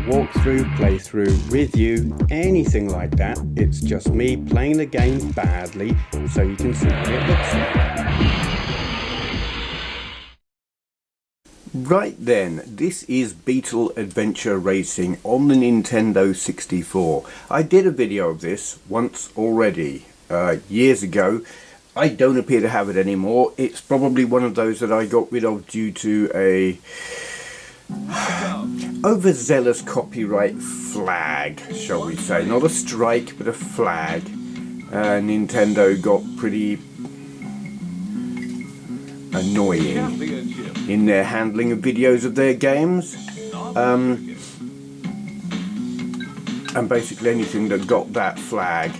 walkthrough, playthrough, review, anything like that. It's just me playing the game badly so you can see what it looks like. Right then, this is Beetle Adventure Racing on the Nintendo 64. I did a video of this once already, years ago. I don't appear to have it anymore. It's probably one of those that I got rid of due to a overzealous copyright flag, shall we say. Not a strike, but a flag. Nintendo got pretty annoying in their handling of videos of their games. And basically anything that got that flag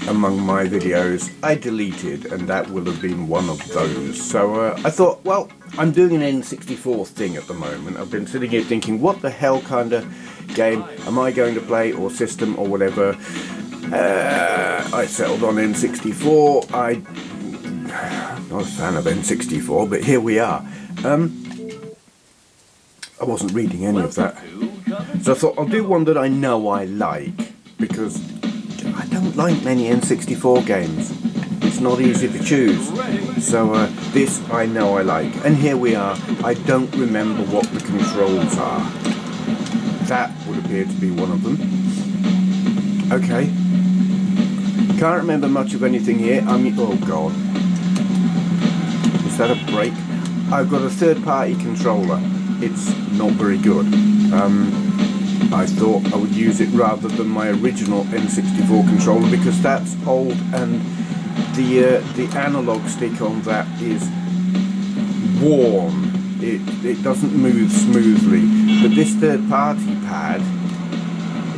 among my videos I deleted, and that will have been one of those. So I thought, well, I'm doing an N64 thing at the moment. I've been sitting here thinking, what the hell kind of game am I going to play, or system or whatever. I settled on N64. I'm not a fan of N64, but here we are. I wasn't reading any of that, so I thought I'll do one that I know I like, because I don't like many N64 games. It's not easy to choose. So this I know I like. And here we are. I don't remember what the controls are. That would appear to be one of them. Okay. Can't remember much of anything here. Oh god. Is that a break? I've got a third-party controller. It's not very good. I thought I would use it rather than my original N64 controller, because that's old and the analog stick on that is worn. It doesn't move smoothly. But this third-party pad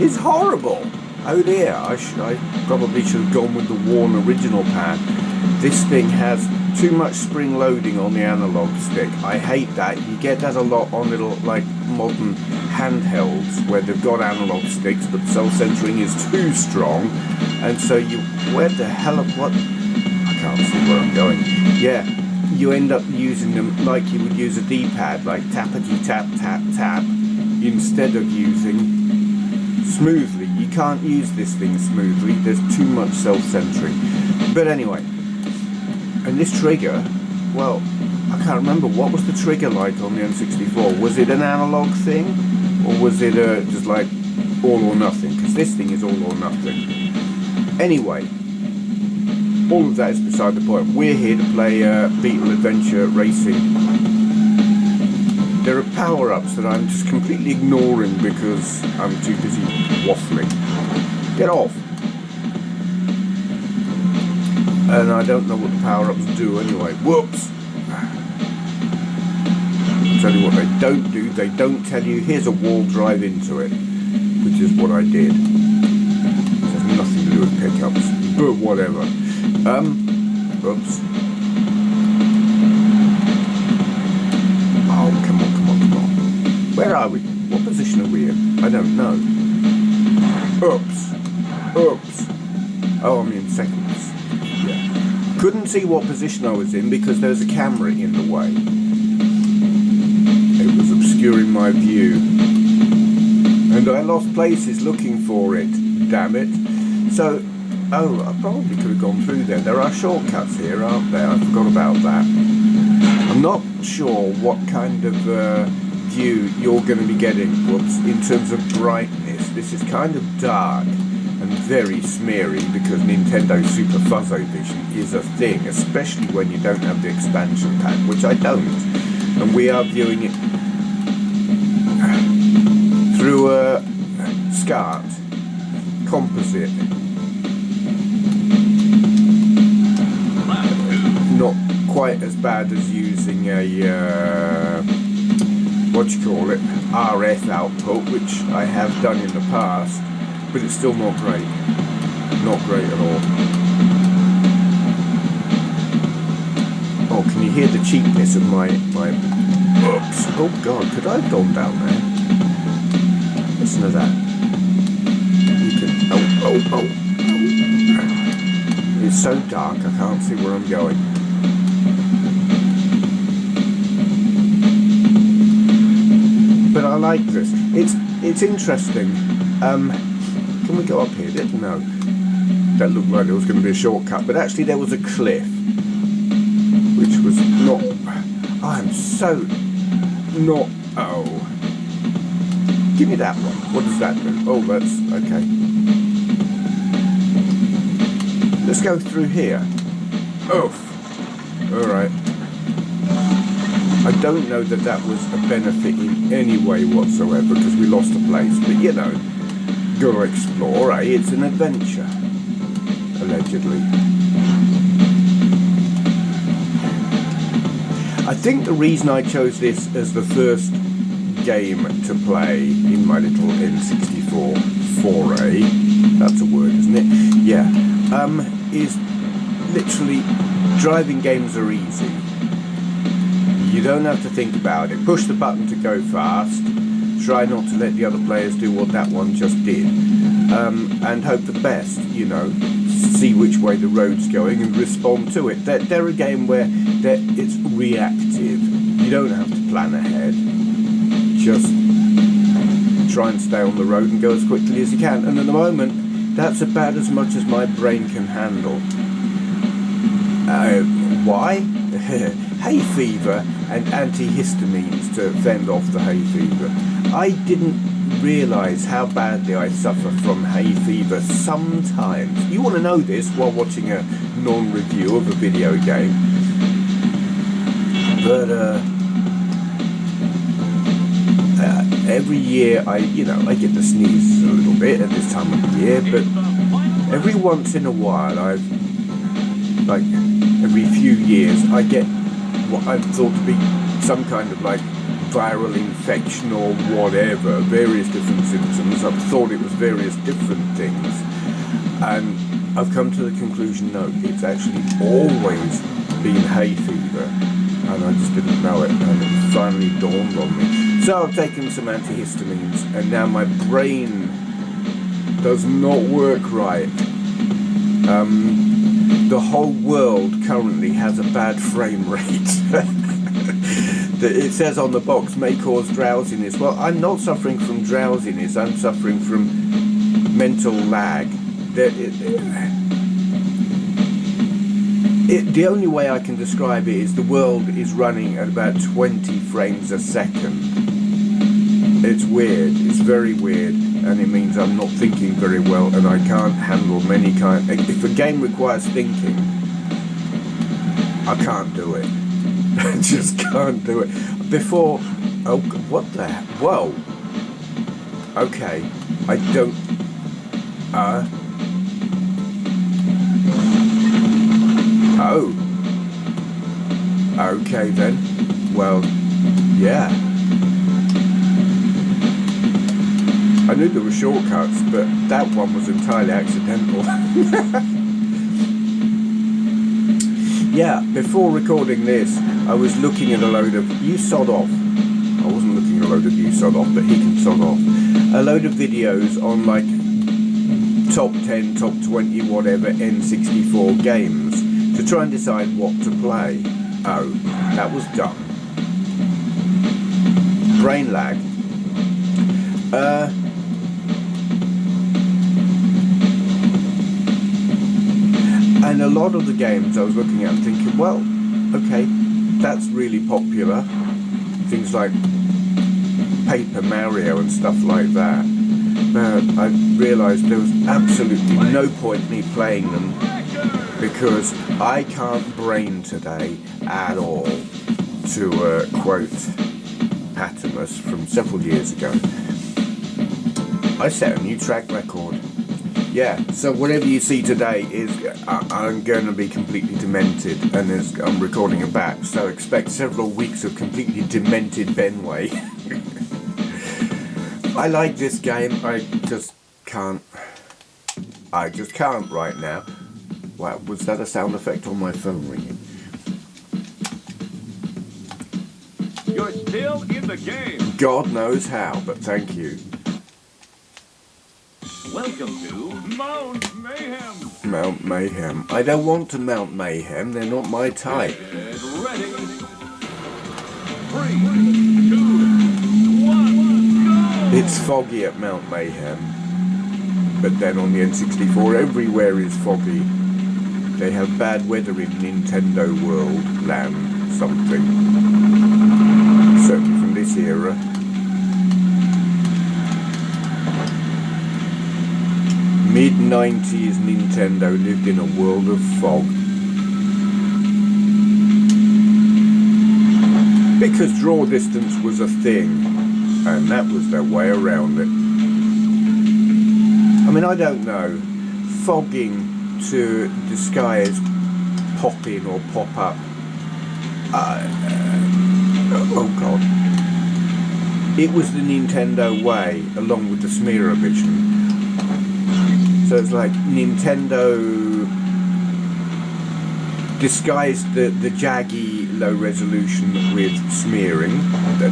is horrible. Oh dear, I probably should have gone with the worn original pad. This thing has too much spring loading on the analog stick. I hate that. You get that a lot on little like modern handhelds where they've got analog sticks but self-centering is too strong, and so where the hell of what? I can't see where I'm going. Yeah, you end up using them like you would use a D-pad, like tappity tap tap tap, instead of using smoothly. You can't use this thing smoothly. There's too much self-centering. But anyway. And this trigger, well, I can't remember, what was the trigger like on the N64? Was it an analog thing? Or was it just like all or nothing? Because this thing is all or nothing. Anyway, all of that is beside the point. We're here to play Beetle Adventure Racing. There are power-ups that I'm just completely ignoring because I'm too busy waffling. Get off! And I don't know what the power-ups do anyway. Whoops! I'll tell you what they don't do. They don't tell you, here's a wall, drive into it. Which is what I did. It has nothing to do with pickups. But whatever. Oops. Oh, come on. Where are we? What position are we in? I don't know. Oops. Oh, I'm in seconds. Couldn't see what position I was in because there was a camera in the way. It was obscuring my view. And I lost places looking for it, damn it. So, oh, I probably could have gone through there. There are shortcuts here, aren't there? I forgot about that. I'm not sure what kind of view you're going to be getting, whoops, in terms of brightness. This is kind of dark and very smeary because Nintendo Super Fuzzo Vision is a thing, especially when you don't have the expansion pack, which I don't. And we are viewing it through a SCART composite. Not quite as bad as using a RF output, which I have done in the past. But it's still not great. Not great at all. Oh, can you hear the cheapness of my oops. Oh god, could I have gone down there? Listen to that. You can oh. It's so dark I can't see where I'm going. But I like this. It's interesting. Can we go up here? No. That looked like there was going to be a shortcut, but actually there was a cliff, which was not... I'm so not... Oh. Give me that one. What does that do? Oh, that's... Okay. Let's go through here. Oof. Alright. I don't know that that was a benefit in any way whatsoever, because we lost a place, but you know, gotta explore, eh? It's an adventure. Allegedly. I think the reason I chose this as the first game to play in my little N64 foray, that's a word, isn't it? Yeah. Is literally driving games are easy. You don't have to think about it. Push the button to go fast. Try not to let the other players do what that one just did. And hope the best, you know. See which way the road's going and respond to it. They're a game where it's reactive. You don't have to plan ahead. Just try and stay on the road and go as quickly as you can. And at the moment, that's about as much as my brain can handle. Why? Hay fever and antihistamines to fend off the hay fever. I didn't realise how badly I suffer from hay fever sometimes. You want to know this while watching a non-review of a video game. But every year I get the sneezes a little bit at this time of the year, but every once in a while every few years I get what I thought to be some kind of like viral infection or whatever, various different symptoms. I've thought it was various different things, and I've come to the conclusion, no, it's actually always been hay fever, and I just didn't know it, and it finally dawned on me. So I've taken some antihistamines, and now my brain does not work right. The whole world currently has a bad frame rate. It says on the box, may cause drowsiness. Well, I'm not suffering from drowsiness, I'm suffering from mental lag. The only way I can describe it is the world is running at about 20 frames a second. It's weird, it's very weird, and it means I'm not thinking very well, and I can't handle many kind. If a game requires thinking, I can't do it. I just can't do it. Before, oh, what the heck? Whoa. Okay, I don't. Oh. Okay then. Well, yeah. I knew there were shortcuts, but that one was entirely accidental. Yeah, before recording this, I was looking at a load of... You sod off. I wasn't looking at a load of you sod off, but he can sod off. A load of videos on, like, top 10, top 20, whatever, N64 games to try and decide what to play. Oh, that was dumb. Brain lag. And a lot of the games I was looking at and thinking, well, okay, that's really popular. Things like Paper Mario and stuff like that. But I realised there was absolutely no point in me playing them because I can't brain today at all, to quote Patimus from several years ago. I set a new track record. Yeah, so whatever you see today is, I'm going to be completely demented, and I'm recording it back, so expect several weeks of completely demented Benway. I like this game, I just can't right now. Wow, was that a sound effect on my phone ringing? You're still in the game. God knows how, but thank you. Welcome to Mount Mayhem. Mount Mayhem. I don't want to Mount Mayhem, they're not my type. Get ready. 3, 2, 1. It's foggy at Mount Mayhem, but then on the N64 everywhere is foggy. They have bad weather in Nintendo World Land something. Certainly from this era. Mid-90s Nintendo lived in a world of fog. Because draw distance was a thing, and that was their way around it. I mean, I don't know. Fogging to disguise pop-in or pop-up. Oh god. It was the Nintendo way, along with the smear-o-vision. So it's like Nintendo disguised the jaggy low resolution with smearing.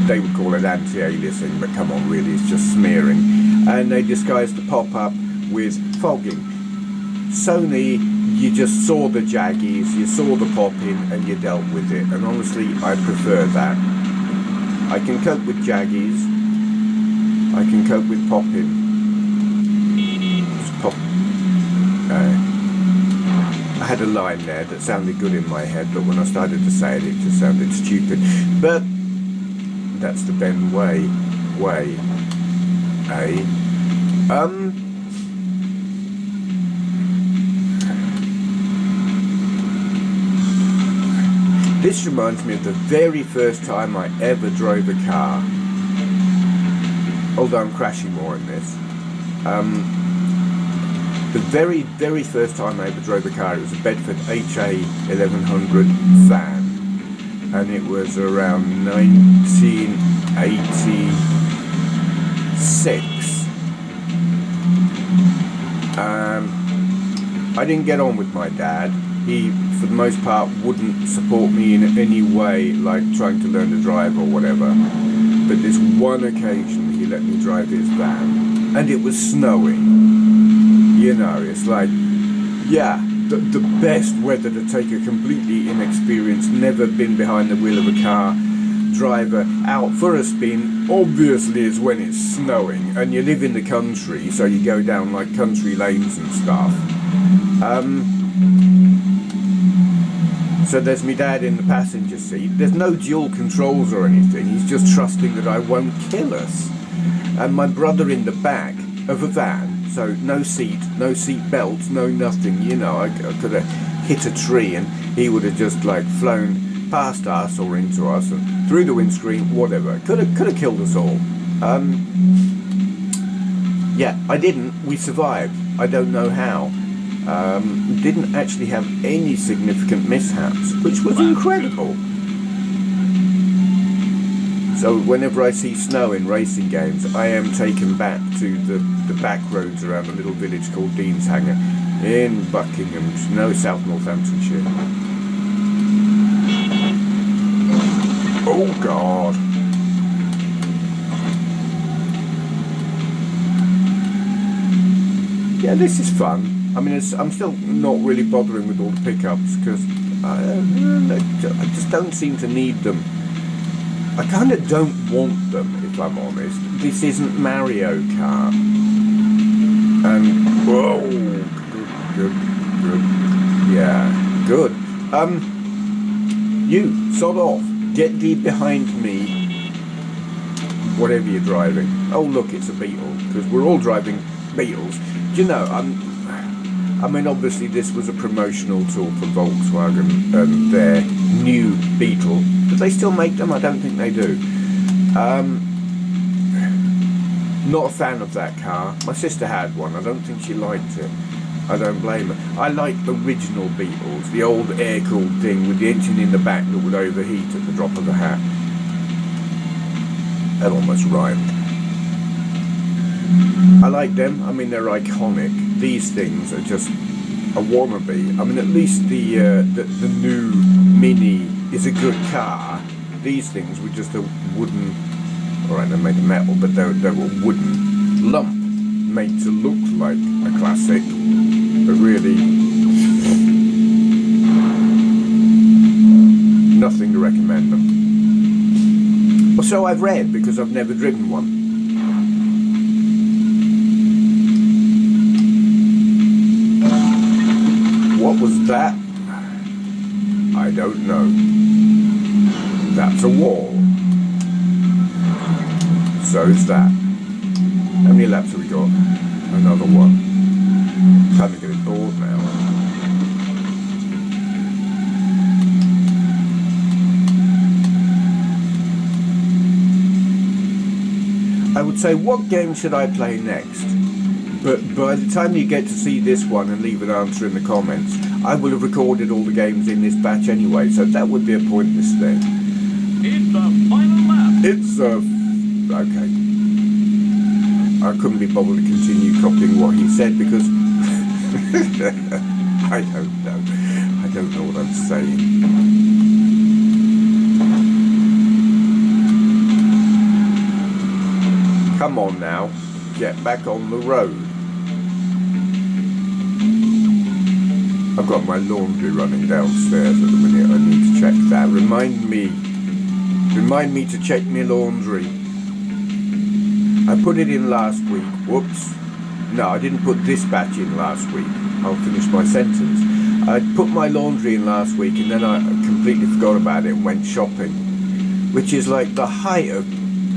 They would call it anti-aliasing, but come on, really, it's just smearing. And they disguised the pop-up with fogging. Sony, you just saw the jaggies, you saw the pop-in, and you dealt with it. And honestly, I prefer that. I can cope with jaggies. I can cope with pop-in. I had a line there that sounded good in my head, but when I started to say it, it just sounded stupid. But that's the Benway way. This reminds me of the very first time I ever drove a car. Although I'm crashing more in this. The very, very first time I ever drove a car, it was a Bedford HA 1100 van, and it was around 1986. I didn't get on with my dad. He, for the most part, wouldn't support me in any way, like trying to learn to drive or whatever. But this one occasion, he let me drive his van, and it was snowing. You know, it's like, yeah, the best weather to take a completely inexperienced, never been behind the wheel of a car driver out for a spin, obviously is when it's snowing, and you live in the country, so you go down like country lanes and stuff. So there's me dad in the passenger seat. There's no dual controls or anything, he's just trusting that I won't kill us. And my brother in the back of a van, so no seat belts, no nothing, you know, I could have hit a tree and he would have just like flown past us or into us and through the windscreen, whatever. Could have killed us all. Yeah, I didn't. We survived. I don't know how. Didn't actually have any significant mishaps, which was incredible. So whenever I see snow in racing games, I am taken back to the back roads around a little village called Deanshanger in South Northamptonshire. Oh God. Yeah, this is fun. I mean, I'm still not really bothering with all the pickups because I just don't seem to need them. I kind of don't want them, if I'm honest. This isn't Mario Kart. And, whoa, good. Yeah, good. You, sod off. Get thee behind me. Whatever you're driving. Oh, look, it's a Beetle, because we're all driving Beetles. Do you know, I mean, obviously this was a promotional tool for Volkswagen and their new Beetle. Do they still make them? I don't think they do. Not a fan of that car. My sister had one. I don't think she liked it. I don't blame her. I like original Beetles, the old air-cooled thing with the engine in the back that would overheat at the drop of a hat. That almost rhymed. I like them. I mean, they're iconic. These things are just a wannabe. I mean, at least the new Mini is a good car. These things were just a wooden, alright, they're made of metal, but they were wooden lump made to look like a classic, but really nothing to recommend them. Or so I've read, because I've never driven one. was that? I don't know. That's a wall. So is that. How many laps have we got? Another one. Kind of getting bored now. I would say, what game should I play next? But by the time you get to see this one and leave an answer in the comments, I will have recorded all the games in this batch anyway, so that would be a pointless thing. It's the final lap. It's okay. I couldn't be bothered to continue copying what he said because I don't know. I don't know what I'm saying. Come on now, get back on the road. I've got my laundry running downstairs at the minute. I need to check that. Remind me to check my laundry. I put it in last week. Whoops. No, I didn't put this batch in last week. I'll finish my sentence. I put my laundry in last week and then I completely forgot about it and went shopping. Which is like the height of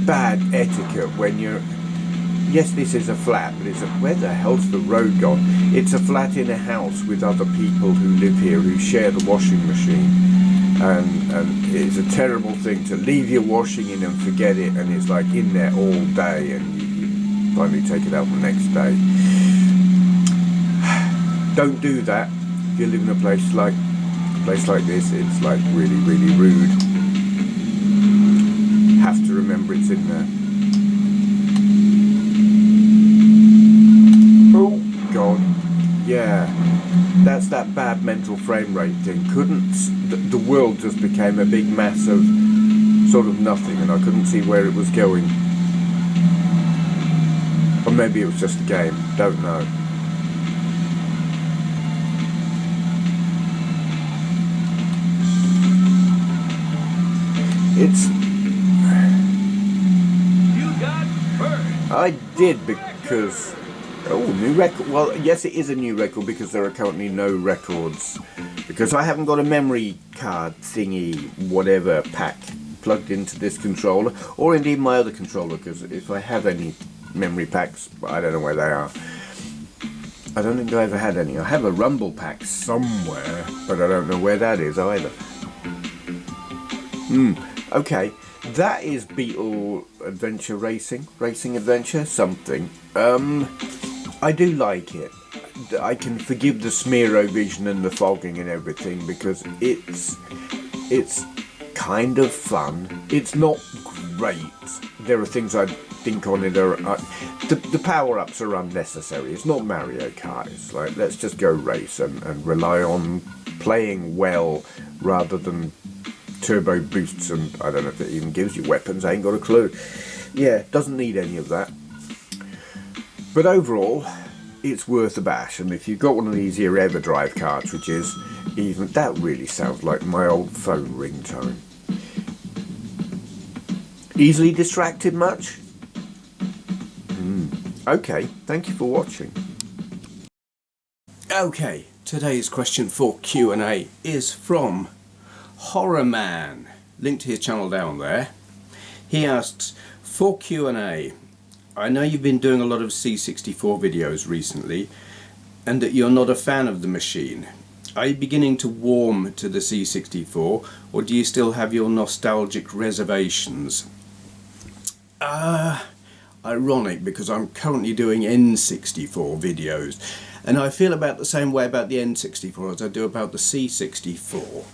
bad etiquette when you're... Yes, this is a flat, but it's a... Where the hell's the road gone? It's a flat in a house with other people who live here who share the washing machine. And it's a terrible thing to leave your washing in and forget it, and it's like in there all day, and you finally take it out the next day. Don't do that. If you live in a place like this, it's like really, really rude. Have to remember it's in there. Oh God, yeah. That's that bad mental frame rate thing. The world just became a big mass of sort of nothing, and I couldn't see where it was going. Or maybe it was just a game. Don't know. It's... You got first. I did because... Oh, new record. Well, yes, it is a new record because there are currently no records. Because I haven't got a memory card thingy, whatever, pack plugged into this controller. Or indeed my other controller, because if I have any memory packs, I don't know where they are. I don't think I ever had any. I have a rumble pack somewhere, but I don't know where that is either. Okay. That is Beetle Adventure Racing. Racing Adventure? Something. I do like it. I can forgive the Smearovision and the fogging and everything because it's kind of fun. It's not great. There are things I think on it are... the power-ups are unnecessary. It's not Mario Kart. It's like, let's just go race and rely on playing well rather than turbo boosts, and I don't know if it even gives you weapons. I ain't got a clue. Yeah, doesn't need any of that. But overall, it's worth a bash, and if you've got one of these here EverDrive cartridges, even that really sounds like my old phone ringtone. Easily distracted much? Okay, thank you for watching. Okay, today's question for Q&A is from Horror Mann. Link to his channel down there. He asks, for Q&A, I know you've been doing a lot of C64 videos recently and that you're not a fan of the machine. Are you beginning to warm to the C64, or do you still have your nostalgic reservations? Ironic, because I'm currently doing N64 videos, and I feel about the same way about the N64 as I do about the C64.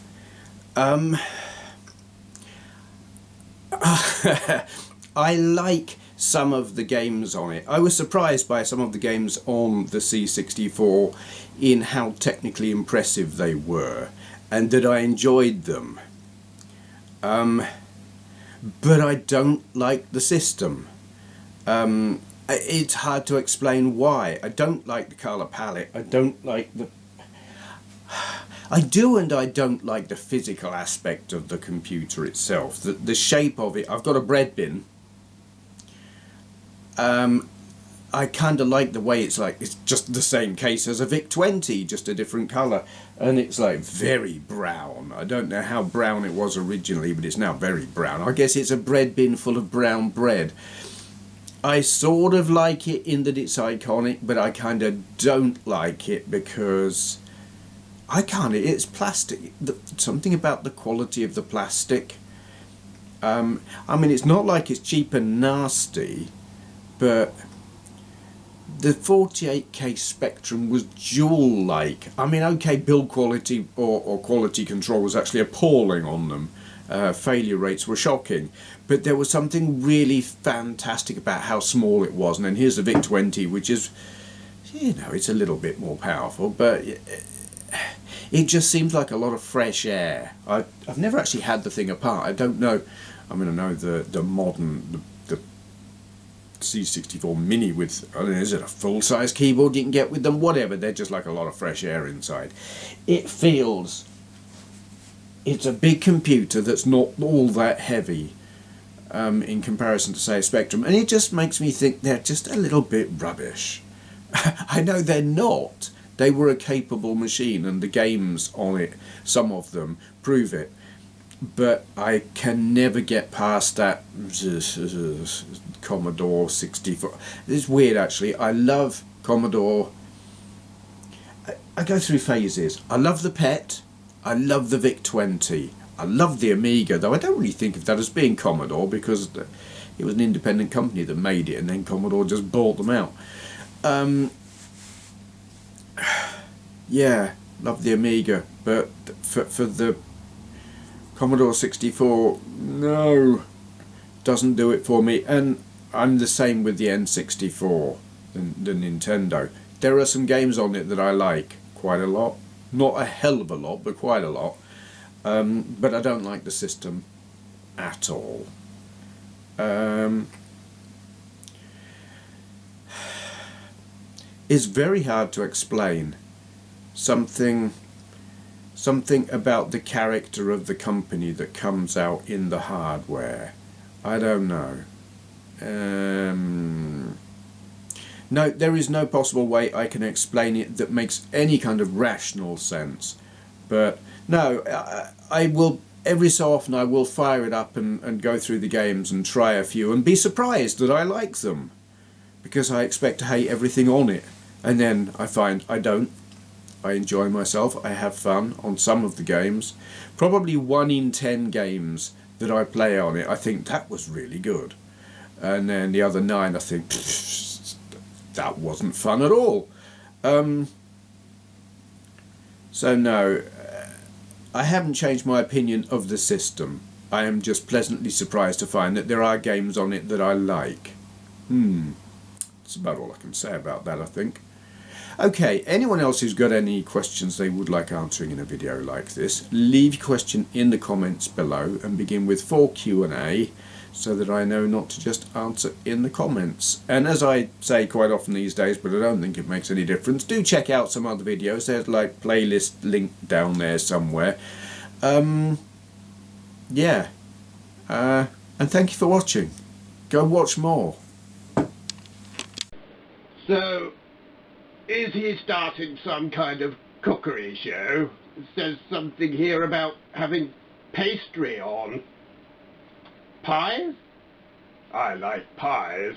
I like some of the games on it. I was surprised by some of the games on the C64 in how technically impressive they were, and that I enjoyed them. But I don't like the system. It's hard to explain why. I don't like the colour palette. I don't like the... I do and I don't like the physical aspect of the computer itself. The shape of it. I've got a bread bin. I kind of like the way it's like, it's just the same case as a VIC-20, just a different colour. And it's like very brown. I don't know how brown it was originally, but it's now very brown. I guess it's a bread bin full of brown bread. I sort of like it in that it's iconic, but I kind of don't like it because it's plastic. Something about the quality of the plastic. I mean, it's not like it's cheap and nasty, but the 48K Spectrum was jewel-like. I mean, okay, build quality or quality control was actually appalling on them. Failure rates were shocking, but there was something really fantastic about how small it was. And then here's the VIC-20, which is, you know, it's a little bit more powerful, but it just seems like a lot of fresh air. I've never actually had the thing apart. I don't know. I mean, I know the modern, the C64 Mini with, I don't know, is it a full-size keyboard you can get with them? Whatever, they're just like a lot of fresh air inside. It feels, it's a big computer that's not all that heavy in comparison to, say, a Spectrum, and it just makes me think they're just a little bit rubbish. I know they're not. They were a capable machine, and the games on it, some of them, prove it. But I can never get past that Commodore 64. It's weird, actually. I love Commodore. I go through phases. I love the PET. I love the VIC-20. I love the Amiga, though I don't really think of that as being Commodore because it was an independent company that made it, and then Commodore just bought them out. Yeah, love the Amiga, but for the Commodore 64, no, doesn't do it for me. And I'm the same with the N64, the Nintendo. There are some games on it that I like quite a lot. Not a hell of a lot, but quite a lot. But I don't like the system at all. It's very hard to explain. Something about the character of the company that comes out in the hardware. I don't know. No, there is no possible way I can explain it that makes any kind of rational sense. But no, I will, every so often I will fire it up and go through the games and try a few and be surprised that I like them, because I expect to hate everything on it, and then I find I don't. I enjoy myself, I have fun on some of the games. Probably 1 in 10 games that I play on it, I think that was really good. And then the other 9 I think, that wasn't fun at all. So no, I haven't changed my opinion of the system. I am just pleasantly surprised to find that there are games on it that I like. That's about all I can say about that, I think. Okay, anyone else who's got any questions they would like answering in a video like this, leave your question in the comments below and begin with for Q&A, so that I know not to just answer in the comments. And as I say quite often these days, but I don't think it makes any difference, do check out some other videos. There's like playlist link down there somewhere. Yeah. And thank you for watching. Go watch more. So, is he starting some kind of cookery show? It says something here about having pastry on. Pies? I like pies.